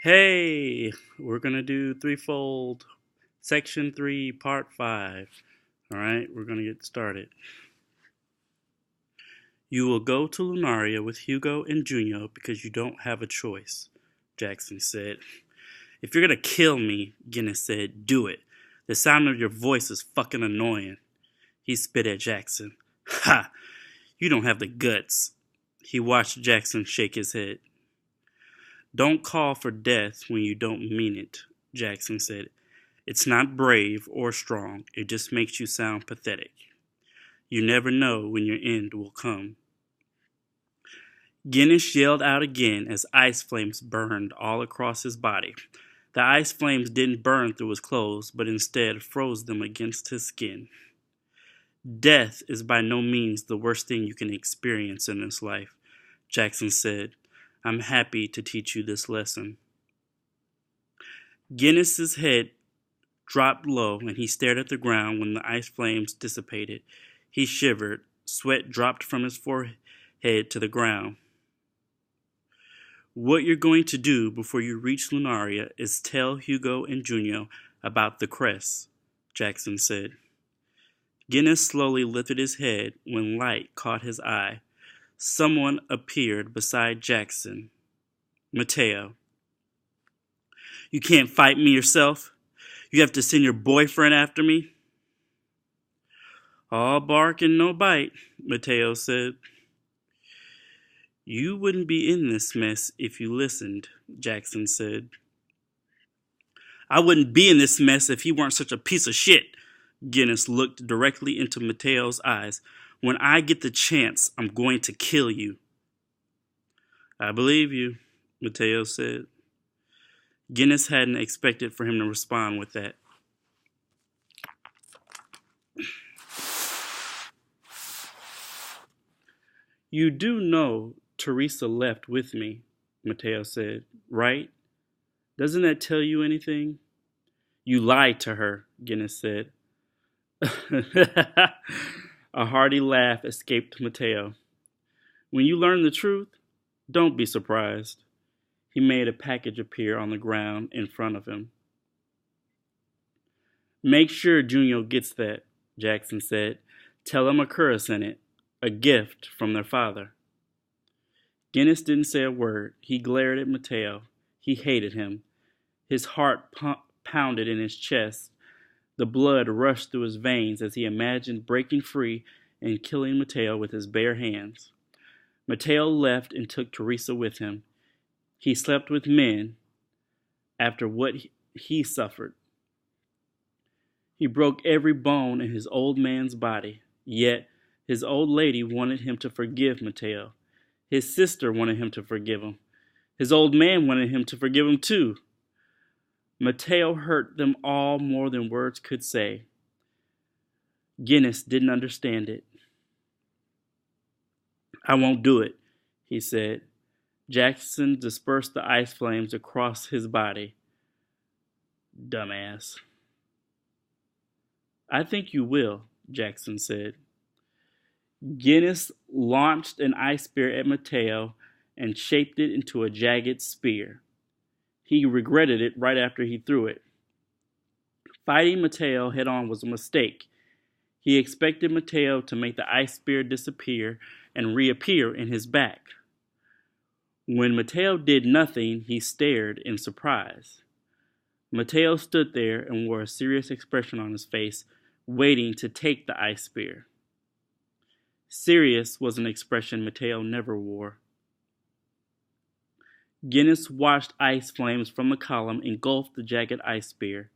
Hey, we're gonna do Threefold, Section 3, Part 5. Alright, we're gonna get started. You will go to Lunaria with Hugo and Junio because you don't have a choice, Jackson said. If you're gonna kill me, Guinness said, do it. The sound of your voice is fucking annoying. He spit at Jackson. Ha! You don't have the guts. He watched Jackson shake his head. Don't call for death when you don't mean it, Jackson said. It's not brave or strong. It just makes you sound pathetic. You never know when your end will come. Guinness yelled out again as ice flames burned all across his body. The ice flames didn't burn through his clothes, but instead froze them against his skin. Death is by no means the worst thing you can experience in this life, Jackson said. I'm happy to teach you this lesson. Guinness's head dropped low and he stared at the ground when the ice flames dissipated. He shivered. Sweat dropped from his forehead to the ground. What you're going to do before you reach Lunaria is tell Hugo and Junio about the crest, Jackson said. Guinness slowly lifted his head when light caught his eye. Someone appeared beside Jackson. Mateo. You can't fight me yourself? You have to send your boyfriend after me? All bark and no bite, Mateo said. You wouldn't be in this mess if you listened, Jackson said. I wouldn't be in this mess if he weren't such a piece of shit. Guinness looked directly into Mateo's eyes. When I get the chance, I'm going to kill you. I believe you, Mateo said. Guinness hadn't expected for him to respond with that. You do know Teresa left with me, Mateo said, right? Doesn't that tell you anything? You lied to her, Guinness said. A hearty laugh escaped Mateo. When you learn the truth, don't be surprised. He made a package appear on the ground in front of him. Make sure Junio gets that, Jackson said. Tell him a curse in it, a gift from their father. Guinness didn't say a word. He glared at Mateo. He hated him. His heart pounded in his chest. The blood rushed through his veins as he imagined breaking free and killing Mateo with his bare hands. Mateo left and took Teresa with him. He slept with men after what he suffered. He broke every bone in his old man's body, yet his old lady wanted him to forgive Mateo. His sister wanted him to forgive him. His old man wanted him to forgive him too. Mateo hurt them all more than words could say. Guinness didn't understand it. I won't do it, he said. Jackson dispersed the ice flames across his body. Dumbass. I think you will, Jackson said. Guinness launched an ice spear at Mateo and shaped it into a jagged spear. He regretted it right after he threw it. Fighting Mateo head-on was a mistake. He expected Mateo to make the ice spear disappear and reappear in his back. When Mateo did nothing, he stared in surprise. Mateo stood there and wore a serious expression on his face, waiting to take the ice spear. Serious was an expression Mateo never wore. Guinness watched ice flames from the column engulf the jagged ice spear.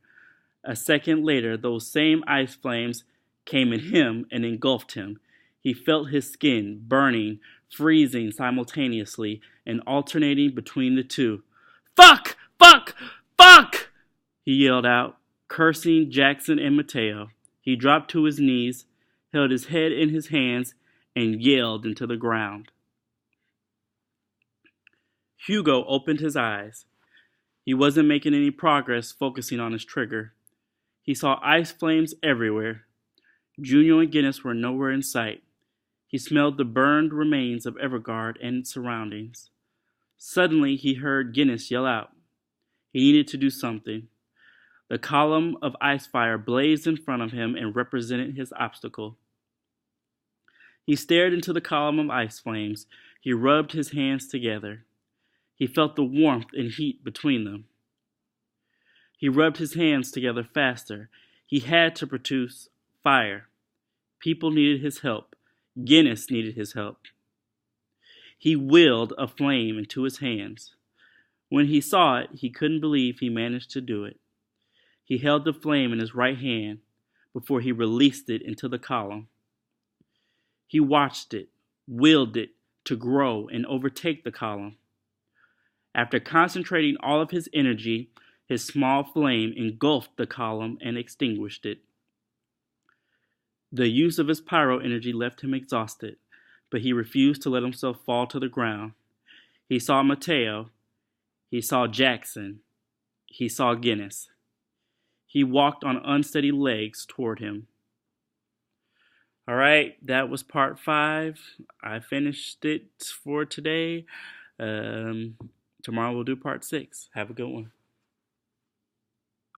A second later, those same ice flames came at him and engulfed him. He felt his skin burning, freezing simultaneously, and alternating between the two. Fuck! Fuck! Fuck! He yelled out, cursing Jackson and Mateo. He dropped to his knees, held his head in his hands, and yelled into the ground. Hugo opened his eyes. He wasn't making any progress focusing on his trigger. He saw ice flames everywhere. Junio and Guinness were nowhere in sight. He smelled the burned remains of Evergard and its surroundings. Suddenly he heard Guinness yell out. He needed to do something. The column of ice fire blazed in front of him and represented his obstacle. He stared into the column of ice flames. He rubbed his hands together. He felt the warmth and heat between them. He rubbed his hands together faster. He had to produce fire. People needed his help. Guinness needed his help. He willed a flame into his hands. When he saw it, he couldn't believe he managed to do it. He held the flame in his right hand before he released it into the column. He watched it, willed it to grow and overtake the column. After concentrating all of his energy, his small flame engulfed the column and extinguished it. The use of his pyro energy left him exhausted, but he refused to let himself fall to the ground. He saw Mateo. He saw Jackson. He saw Guinness. He walked on unsteady legs toward him. All right, that was part 5. I finished it for today. Tomorrow we'll do part 6. Have a good one.